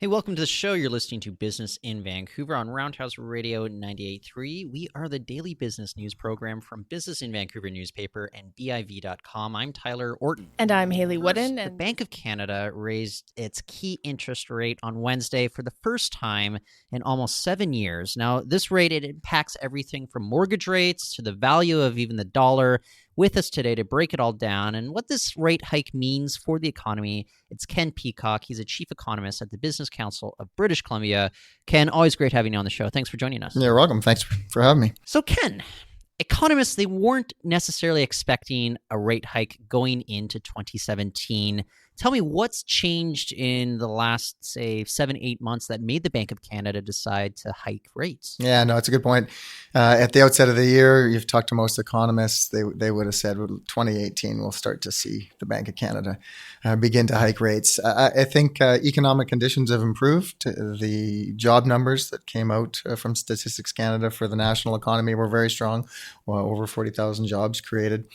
Hey, welcome to the show. You're listening to Business in Vancouver on Roundhouse Radio 98.3. We are the daily business news program from Business in Vancouver newspaper and BIV.com. I'm Tyler Orton. And I'm Hayley Woodin. The Bank of Canada raised its key interest rate on Wednesday for the first time in almost 7 years. Now, this rate, it impacts everything from mortgage rates to the value of even the dollar. With us today to break it all down and what this rate hike means for the economy, it's Ken Peacock. He's a chief economist at the Business Council of British Columbia. Ken, always great having you on the show. Thanks for joining us. You're welcome. Thanks for having me. So, Ken, economists, they weren't necessarily expecting a rate hike going into 2017. Tell me what's changed in the last, say, 7-8 months that made the Bank of Canada decide to hike rates? Yeah, no, it's a good point. At the outset of the year, you've talked to most economists, they would have said, well, 2018, we'll start to see the Bank of Canada begin to hike rates. I think economic conditions have improved. The job numbers that came out from Statistics Canada for the national economy were very strong, over 40,000 jobs created.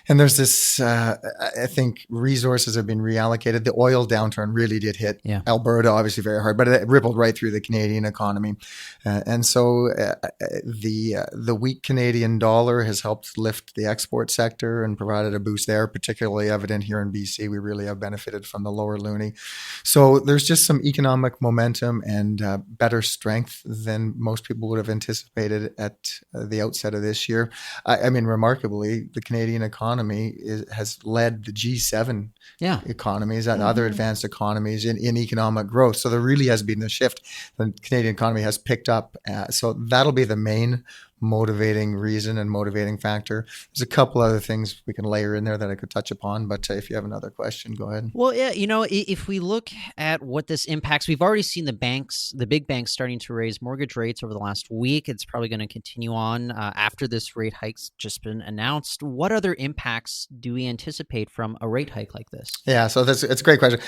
And there's this, I think resources have been reallocated. The oil downturn really did hit Alberta, obviously very hard, but it rippled right through the Canadian economy. And so the weak Canadian dollar has helped lift the export sector and provided a boost there, particularly evident here in BC. We really have benefited from the lower loonie. So there's just some economic momentum and better strength than most people would have anticipated at the outset of this year. I mean, remarkably, the Canadian economy has led the G7 economies and other advanced economies in economic growth. So there really has been a shift. The Canadian economy has picked up. So that'll be the main motivating reason and motivating factor. There's a couple other things we can layer in there that I could touch upon, but if you have another question, go ahead. Well, yeah, if we look at what this impacts, we've already seen the big banks starting to raise mortgage rates over the last week. It's probably going to continue on after this rate hike's just been announced. What other impacts do we anticipate from a rate hike like this? Yeah, so it's a great question.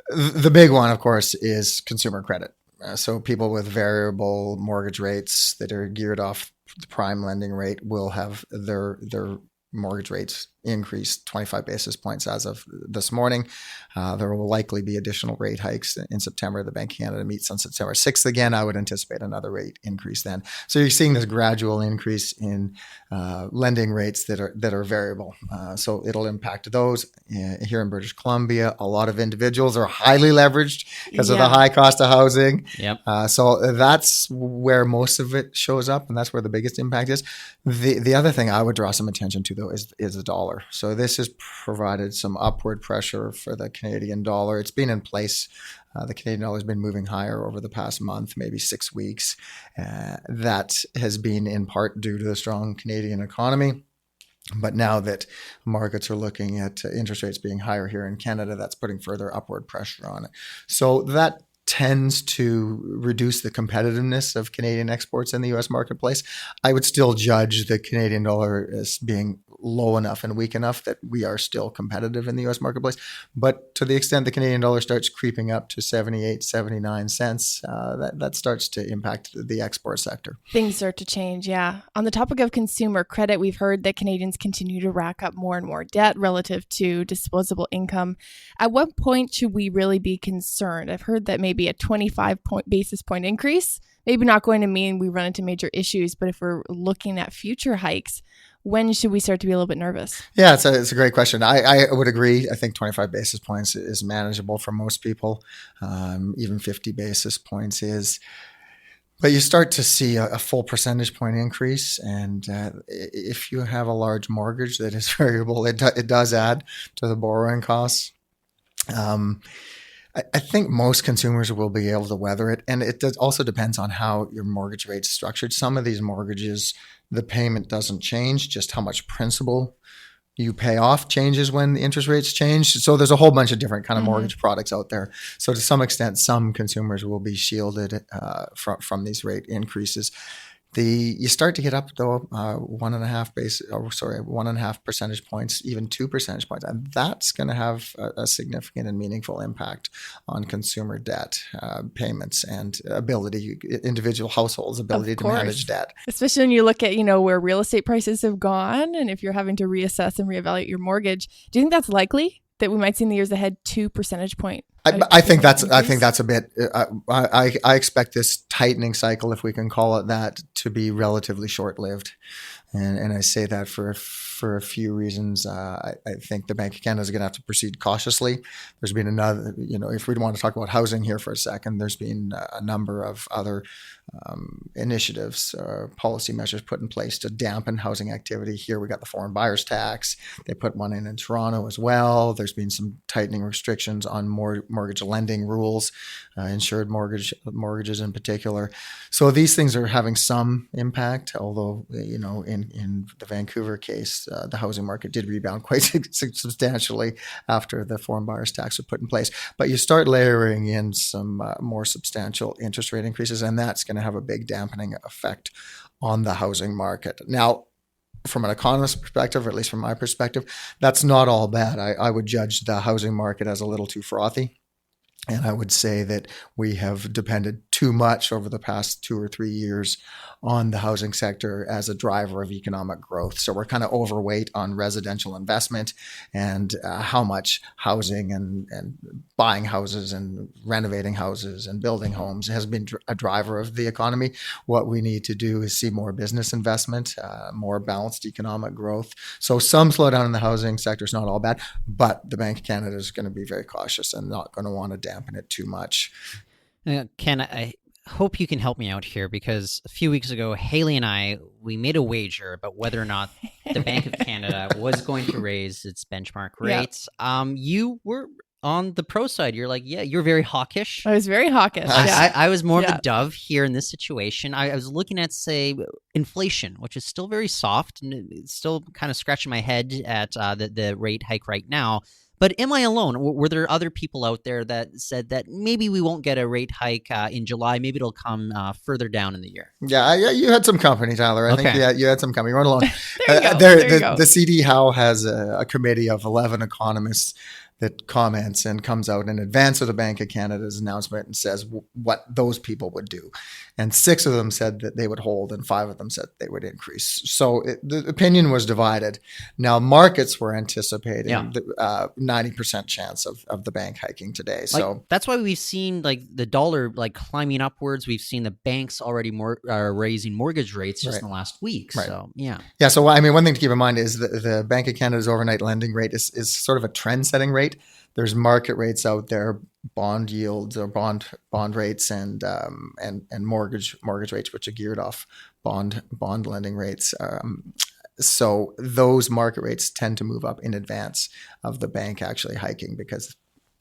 The big one, of course, is consumer credit. So people with variable mortgage rates that are geared off the prime lending rate will have their mortgage rates increased 25 basis points as of this morning. There will likely be additional rate hikes in September. The Bank of Canada meets on September 6th again. I would anticipate another rate increase then. So you're seeing this gradual increase in lending rates that are variable. So it'll impact those. Here in British Columbia, a lot of individuals are highly leveraged because of the high cost of housing. So that's where most of it shows up, and that's where the biggest impact is. The other thing I would draw some attention to, though, is the dollar. So this has provided some upward pressure for the Canadian dollar. It's been in place. The Canadian dollar has been moving higher over the past month, maybe 6 weeks. That has been in part due to the strong Canadian economy. But now that markets are looking at interest rates being higher here in Canada, that's putting further upward pressure on it. So that tends to reduce the competitiveness of Canadian exports in the U.S. marketplace. I would still judge the Canadian dollar as being low enough and weak enough that we are still competitive in the U.S. marketplace. But to the extent the Canadian dollar starts creeping up to 78, 79 cents, that starts to impact the export sector. Things start to change, yeah. On the topic of consumer credit, we've heard that Canadians continue to rack up more and more debt relative to disposable income. At what point should we really be concerned? I've heard that maybe a 25 basis point increase, maybe not going to mean we run into major issues, but if we're looking at future hikes, when should we start to be a little bit nervous? Yeah, it's a great question. I would agree. I think 25 basis points is manageable for most people. Even 50 basis points is. But you start to see a full percentage point increase. And if you have a large mortgage that is variable, it does add to the borrowing costs. I think most consumers will be able to weather it. And it also depends on how your mortgage rate's structured. Some of these mortgages, the payment doesn't change, just how much principal you pay off changes when the interest rates change. So there's a whole bunch of different kind of mortgage products out there. So to some extent, some consumers will be shielded from these rate increases. You start to get up though 1.5 percentage points, even 2 percentage points, and that's going to have a significant and meaningful impact on consumer debt payments and individual households' ability to manage debt. Especially when you look at where real estate prices have gone, and if you're having to reassess and reevaluate your mortgage, do you think that's likely? that we might see in the years ahead 2 percentage point? I think that's a bit. I expect this tightening cycle, if we can call it that, to be relatively short-lived, and I say that for a few reasons. I think the Bank of Canada is going to have to proceed cautiously. There's been another, if we want to talk about housing here for a second, there's been a number of other initiatives, policy measures put in place to dampen housing activity. Here we got the foreign buyers tax. They put one in Toronto as well. There's been some tightening restrictions on mortgage lending rules, insured mortgages in particular. So these things are having some impact, although, in the Vancouver case, the housing market did rebound quite substantially after the foreign buyers tax was put in place. But you start layering in some more substantial interest rate increases, and that's going to have a big dampening effect on the housing market. Now, from an economist perspective, or at least from my perspective, that's not all bad. I would judge the housing market as a little too frothy. And I would say that we have depended too much over the past 2 or 3 years on the housing sector as a driver of economic growth. So we're kind of overweight on residential investment and how much housing and buying houses and renovating houses and building homes has been a driver of the economy. What we need to do is see more business investment, more balanced economic growth. So some slowdown in the housing sector is not all bad, but the Bank of Canada is going to be very cautious and not going to want to dampen it too much. Ken, I hope you can help me out here, because a few weeks ago, Hayley and we made a wager about whether or not the Bank of Canada was going to raise its benchmark rates. Yeah. You were on the pro side. You're like, yeah, you're very hawkish. I was very hawkish. I was more of a dove here in this situation. I was looking at, say, inflation, which is still very soft, and it's still kind of scratching my head at the rate hike right now. But am I alone? Were there other people out there that said that maybe we won't get a rate hike in July? Maybe it'll come further down in the year. Yeah, you had some company, Tyler. I think you had some company. You weren't alone. There you go. The CD Howe has a committee of 11 economists that comments and comes out in advance of the Bank of Canada's announcement and says what those people would do. And 6 of them said that they would hold, and 5 of them said they would increase. So the opinion was divided. Now, markets were anticipating 90% chance of the bank hiking today. So that's why we've seen the dollar climbing upwards. We've seen the banks already raising mortgage rates just in the last week. Right. So yeah. So one thing to keep in mind is that the Bank of Canada's overnight lending rate is sort of a trend-setting rate. There's market rates out there, bond yields or bond rates, and mortgage rates, which are geared off bond lending rates. So those market rates tend to move up in advance of the bank actually hiking, because,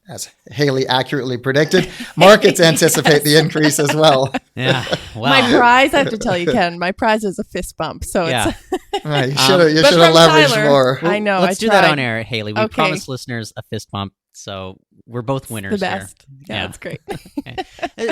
as Hayley accurately predicted, markets anticipate the increase as well. Yeah. Wow. My prize, I have to tell you, Ken, my prize is a fist bump. So yeah. You should have leveraged Tyler, more. I know. Let's do that on air, Hayley. We promised listeners a fist bump. So we're both winners. The best. Here. Yeah, that's great. Okay.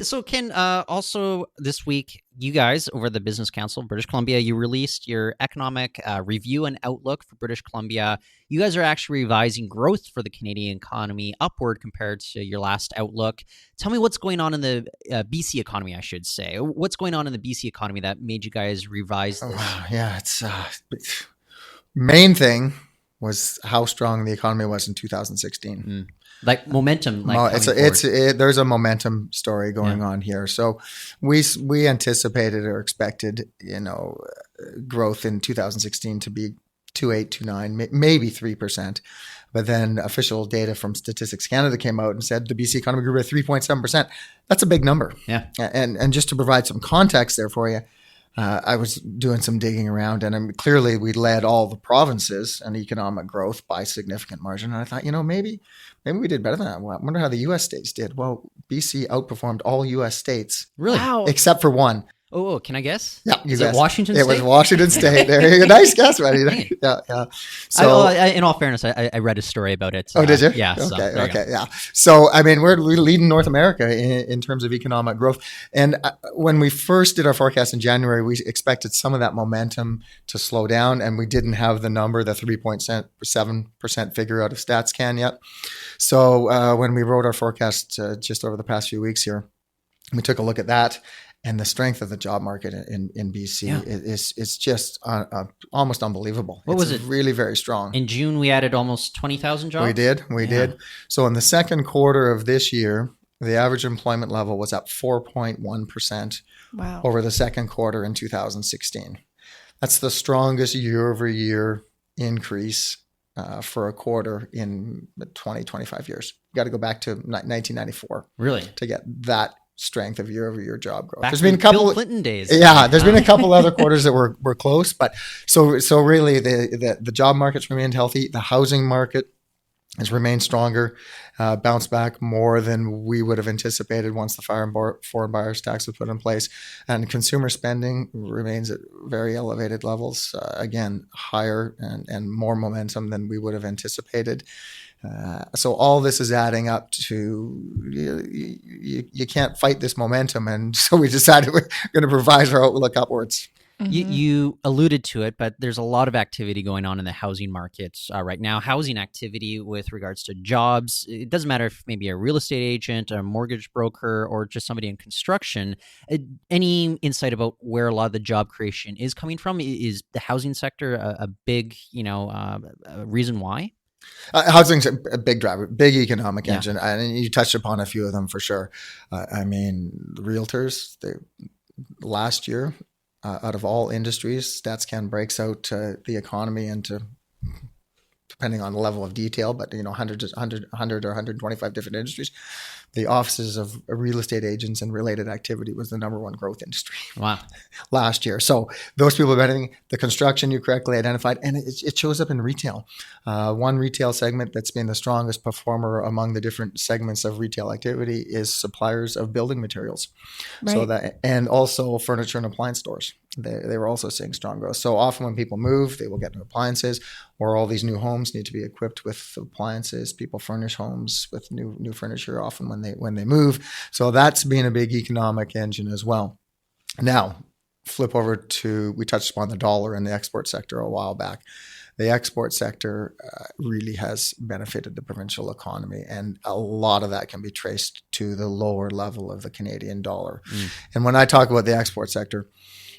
So Ken, also this week, you guys over the Business Council of British Columbia, you released your economic review and outlook for British Columbia. You guys are actually revising growth for the Canadian economy upward compared to your last outlook. Tell me what's going on in the BC economy, I should say. What's going on in the BC economy that made you guys revise this? It's main thing was how strong the economy was in 2016. Momentum. There's a momentum story going on here. So we anticipated or expected, growth in 2016 to be 2.8, 2.9, maybe 3%. But then official data from Statistics Canada came out and said the BC economy grew by 3.7%. That's a big number. Yeah. And just to provide some context there for you, I was doing some digging around, and clearly we led all the provinces in economic growth by significant margin. And I thought, maybe we did better than that. Well, I wonder how the U.S. states did. Well, BC outperformed all U.S. states, really, except for one. Oh, can I guess? Yeah, Is it Washington State? It was Washington State. There you go. Nice guess, buddy. Yeah. So, in all fairness, I read a story about it. Oh, did you? Yeah. Okay. Yeah. So, we're leading North America in terms of economic growth. And when we first did our forecast in January, we expected some of that momentum to slow down, and we didn't have the 3.7% figure out of StatsCan yet. So, when we wrote our forecast just over the past few weeks here, we took a look at that. And the strength of the job market in BC Yeah. is just almost unbelievable. What was It's it? really very strong. In June, we added almost 20,000 jobs. We did. So in the second quarter of this year, the average employment level was up 4.1% Wow. over the second quarter in 2016. That's the strongest year-over-year increase for a quarter in 20, 25 years. You got to go back to 1994 Really? to get that strength of year-over-year job growth. Back There's been a couple Bill Clinton days. Yeah, there's been a couple other quarters that were close, but so really the job market's remained healthy. The housing market has remained stronger, bounced back more than we would have anticipated once the foreign buyers tax was put in place, and consumer spending remains at very elevated levels. Again, higher and more momentum than we would have anticipated. So all this is adding up to you can't fight this momentum, and so we decided we're going to revise our outlook upwards. You alluded to it, but there's a lot of activity going on in the housing markets right now. Housing activity with regards to jobs. It doesn't matter if maybe a real estate agent, a mortgage broker, or just somebody in construction. Any insight about where a lot of the job creation is coming from? Is the housing sector a big, reason why? Housing's a big driver, big economic engine, and you touched upon a few of them for sure. I mean, realtors, last year, out of all industries, StatsCan breaks out the economy into, depending on the level of detail, but 100 or 125 different industries. The offices of real estate agents and related activity was the number one growth industry. Wow. Last year. So those people are benefiting. The construction you correctly identified, and it shows up in retail. One retail segment that's been the strongest performer among the different segments of retail activity is suppliers of building materials. Right. So and also furniture and appliance stores. They were also seeing strong growth. So often when people move, they will get new appliances, or all these new homes need to be equipped with appliances. People furnish homes with new furniture often when they move. So that's been a big economic engine as well. Now, flip over to, we touched upon the dollar and the export sector a while back. The export sector really has benefited the provincial economy, and a lot of that can be traced to the lower level of the Canadian dollar. And when I talk about the export sector,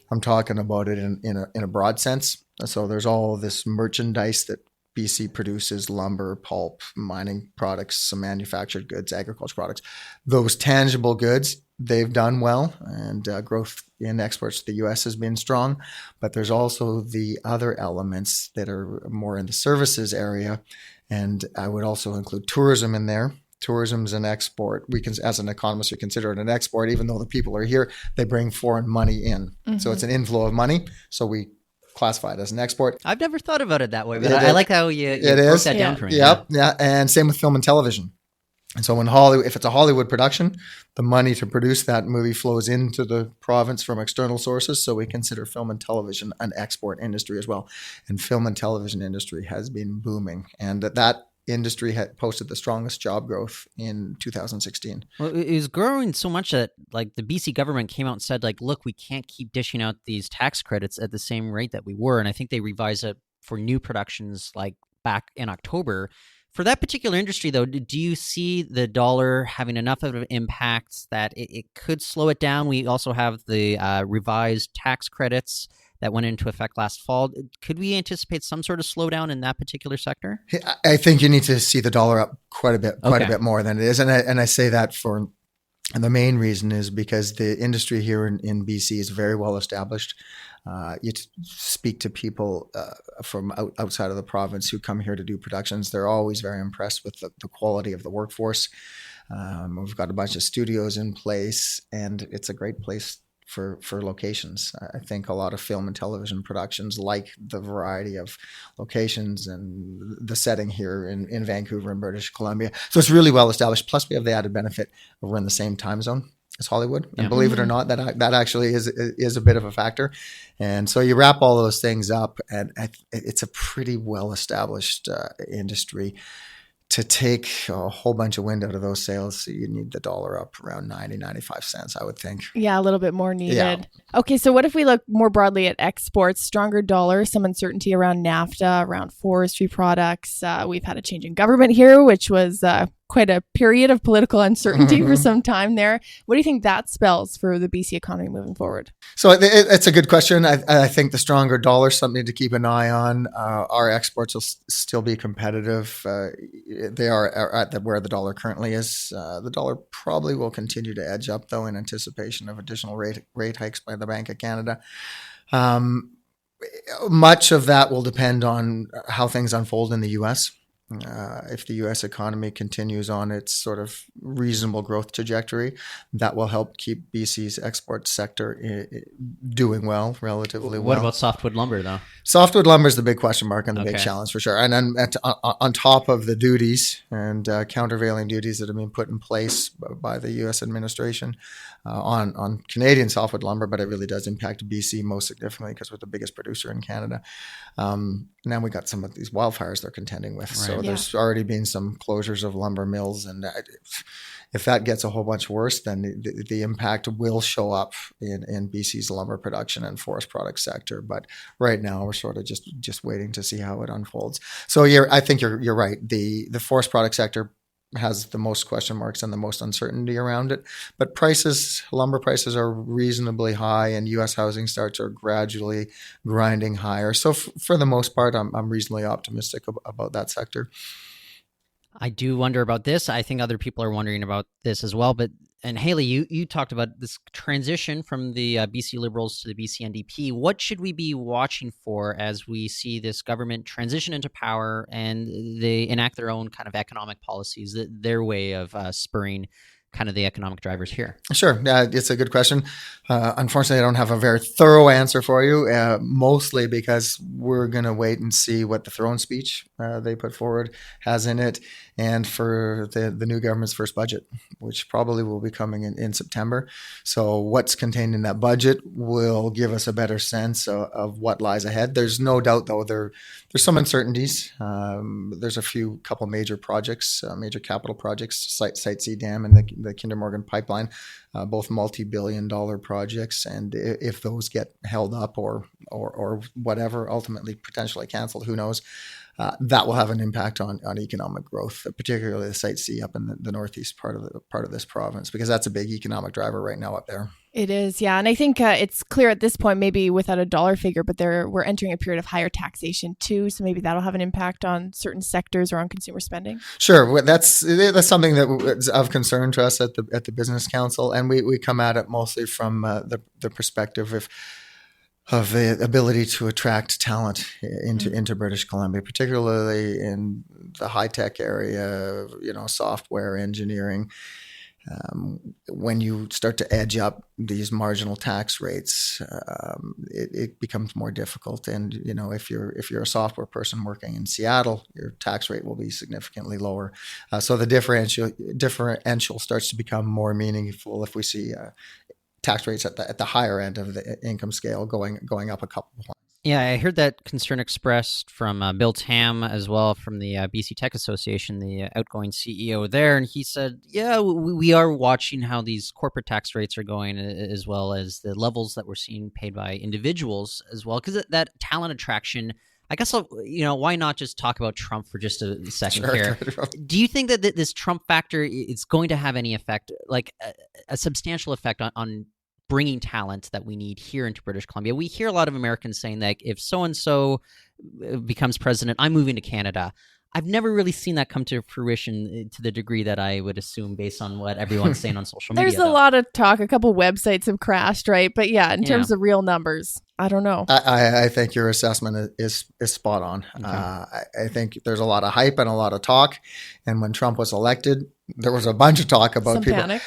I'm talking about it in a broad sense. So there's all this merchandise that BC produces: lumber, pulp, mining products, some manufactured goods, agriculture products. Those tangible goods, they've done well, and growth in exports to the U.S. has been strong. But there's also the other elements that are more in the services area, and I would also include tourism in there. Tourism is an export. We can, as an economist, we consider it an export, even though the people are here, they bring foreign money in. So it's an inflow of money. So we classify it as an export. I've never thought about it that way, but I like how you broke that down for me. Yeah. And same with film and television. And so when if it's a Hollywood production, the money to produce that movie flows into the province from external sources. So we consider film and television an export industry as well. And film and television industry has been booming. And that industry had posted the strongest job growth in 2016. Well, it was growing so much that like the BC government came out and said, like, look, we can't keep dishing out these tax credits at the same rate that we were. And I think they revised it for new productions like back in October. For that particular industry, though, do you see the dollar having enough of an impact that it could slow it down? We also have the revised tax credits that went into effect last fall. Could we anticipate some sort of slowdown in that particular sector? I think you need to see the dollar up quite a bit more than it is. And I say that for, and the main reason is because the industry here in BC is very well established. You speak to people from outside of the province who come here to do productions. They're always very impressed with the quality of the workforce. We've got a bunch of studios in place, and it's a great place for locations. I think a lot of film and television productions like the variety of locations and the setting here in Vancouver and British Columbia. So it's really well established. Plus we have the added benefit of we're in the same time zone as Hollywood. And believe it or not, that actually is a bit of a factor. And so you wrap all those things up, and it's a pretty well established industry. To take a whole bunch of wind out of those sails, you need the dollar up around 90, 95 cents, I would think. Yeah, a little bit more needed. Yeah. Okay, so what if we look more broadly at exports? Stronger dollar, some uncertainty around NAFTA, around forestry products. We've had a change in government here, which was quite a period of political uncertainty for some time there. What do you think that spells for the BC economy moving forward? So it's a good question. I think the stronger dollar is something to keep an eye on. Our exports will still be competitive. They are at where the dollar currently is. The dollar probably will continue to edge up, though, in anticipation of additional rate hikes by the Bank of Canada. Much of that will depend on how things unfold in the U.S. If the U.S. economy continues on its sort of reasonable growth trajectory, that will help keep BC's export sector doing well, relatively well. What about softwood lumber, though? Softwood lumber is the big question mark and the big challenge for sure. And then on top of the duties and countervailing duties that have been put in place by the U.S. administration on Canadian softwood lumber, but it really does impact BC most significantly because we're the biggest producer in Canada. Now we got some of these wildfires they're contending with. Right. So there's already been some closures of lumber mills. And if that gets a whole bunch worse, then the impact will show up in BC's lumber production and forest product sector. But right now we're sort of just waiting to see how it unfolds. So I think you're right. The forest product sector has the most question marks and the most uncertainty around it. But lumber prices are reasonably high, and U.S. housing starts are gradually grinding higher. So for the most part, I'm reasonably optimistic about that sector. I do wonder about this. I think other people are wondering about this as well. And Hayley, you talked about this transition from the BC Liberals to the BC NDP. What should we be watching for as we see this government transition into power and they enact their own kind of economic policies, their way of spurring kind of the economic drivers here? Sure. It's a good question. Unfortunately, I don't have a very thorough answer for you, mostly because we're going to wait and see what the throne speech they put forward has in it, and for the new government's first budget, which probably will be coming in September. So what's contained in that budget will give us a better sense of what lies ahead. There's no doubt, though, there's some uncertainties. There's a couple major projects, major capital projects, Site C Dam and the Kinder Morgan pipeline, both multi-billion-dollar projects, and if those get held up or whatever, ultimately potentially canceled, who knows? That will have an impact on economic growth, particularly the Site C up in the northeast part of this province, because that's a big economic driver right now up there. It is, yeah. And I think it's clear at this point, maybe without a dollar figure, but we're entering a period of higher taxation too. So maybe that'll have an impact on certain sectors or on consumer spending. Sure. That's something that's of concern to us at the Business Council. And we come at it mostly from the perspective of the ability to attract talent into British Columbia, particularly in the high-tech area, software engineering. When you start to edge up these marginal tax rates, it becomes more difficult. And if you're a software person working in Seattle, your tax rate will be significantly lower. So the differential starts to become more meaningful if we see tax rates at the higher end of the income scale going up a couple of points. Yeah, I heard that concern expressed from Bill Tam as well, from the BC Tech Association, the outgoing CEO there. And he said, yeah, we are watching how these corporate tax rates are going, as well as the levels that we're seeing paid by individuals as well. Because that talent attraction, I guess, why not just talk about Trump for just a second here? Do you think that this Trump factor is going to have any effect, like a substantial effect on bringing talent that we need here into British Columbia? We hear a lot of Americans saying that if so-and-so becomes president, I'm moving to Canada. I've never really seen that come to fruition to the degree that I would assume based on what everyone's saying on social media. There's a lot of talk. A couple websites have crashed, right? But yeah, in terms of real numbers, I don't know. I think your assessment is spot on. Okay. I think there's a lot of hype and a lot of talk. And when Trump was elected, there was a bunch of talk about people. Panic.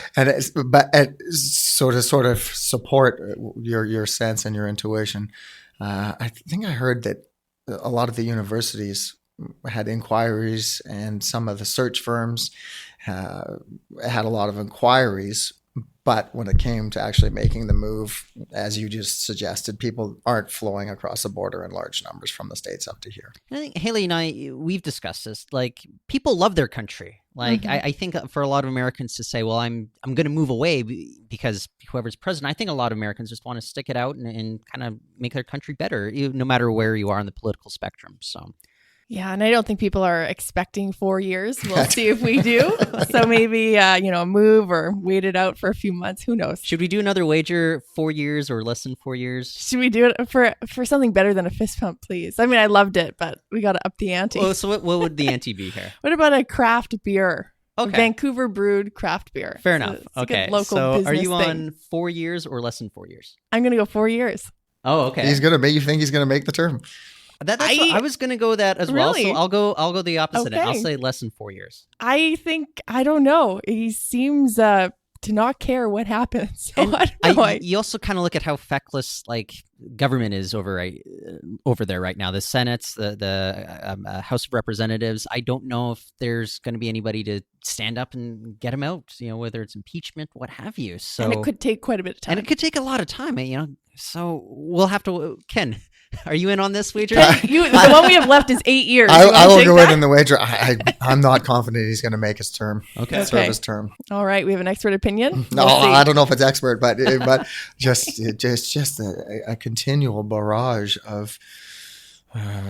So to sort of support your sense and your intuition, I think I heard that a lot of the universities had inquiries, and some of the search firms had a lot of inquiries. But when it came to actually making the move, as you just suggested, people aren't flowing across the border in large numbers from the States up to here. I think Hayley and I, we've discussed this. Like, people love their country. Like, I think for a lot of Americans to say, well, I'm going to move away because whoever's president, I think a lot of Americans just want to stick it out and kind of make their country better, no matter where you are on the political spectrum. So. Yeah, and I don't think people are expecting 4 years. We'll see if we do. So maybe, move or wait it out for a few months. Who knows? Should we do another wager, 4 years or less than 4 years? Should we do it for something better than a fist pump, please? I mean, I loved it, but we got to up the ante. Oh, so what would the ante be here? What about a craft beer? Okay. A Vancouver brewed craft beer. Fair enough. It's a Okay. good local So are business you thing. on 4 years or less than 4 years? I'm going to go 4 years. Oh, okay. You think he's gonna make the term? I was going to go that as well. Really? So I'll go the opposite. Okay. I'll say less than 4 years. I don't know. He seems to not care what happens. So I don't know. You also kind of look at how feckless government is over there right now. The Senate's, the House of Representatives. I don't know if there's going to be anybody to stand up and get him out. Whether it's impeachment, what have you. So And it could take quite a bit of time. And it could take a lot of time. So we'll have to. Ken, are you in on this wager? The one we have left is 8 years. I will go in the wager. I'm not confident he's going to make his term. Okay. Serve his term. All right, we have an expert opinion. No, We'll see. I don't know if it's expert, but just a continual barrage of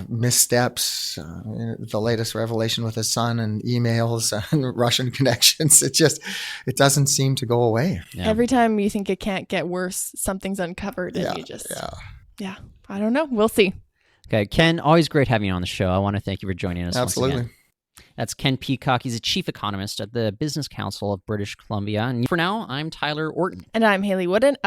missteps. The latest revelation with his son and emails and Russian connections. It doesn't seem to go away. Yeah. Every time you think it can't get worse, something's uncovered, and you just I don't know. We'll see. Okay, Ken, always great having you on the show. I want to thank you for joining us. Absolutely. Once again. That's Ken Peacock. He's a chief economist at the Business Council of British Columbia. And for now, I'm Tyler Orton. And I'm Hayley Woodin.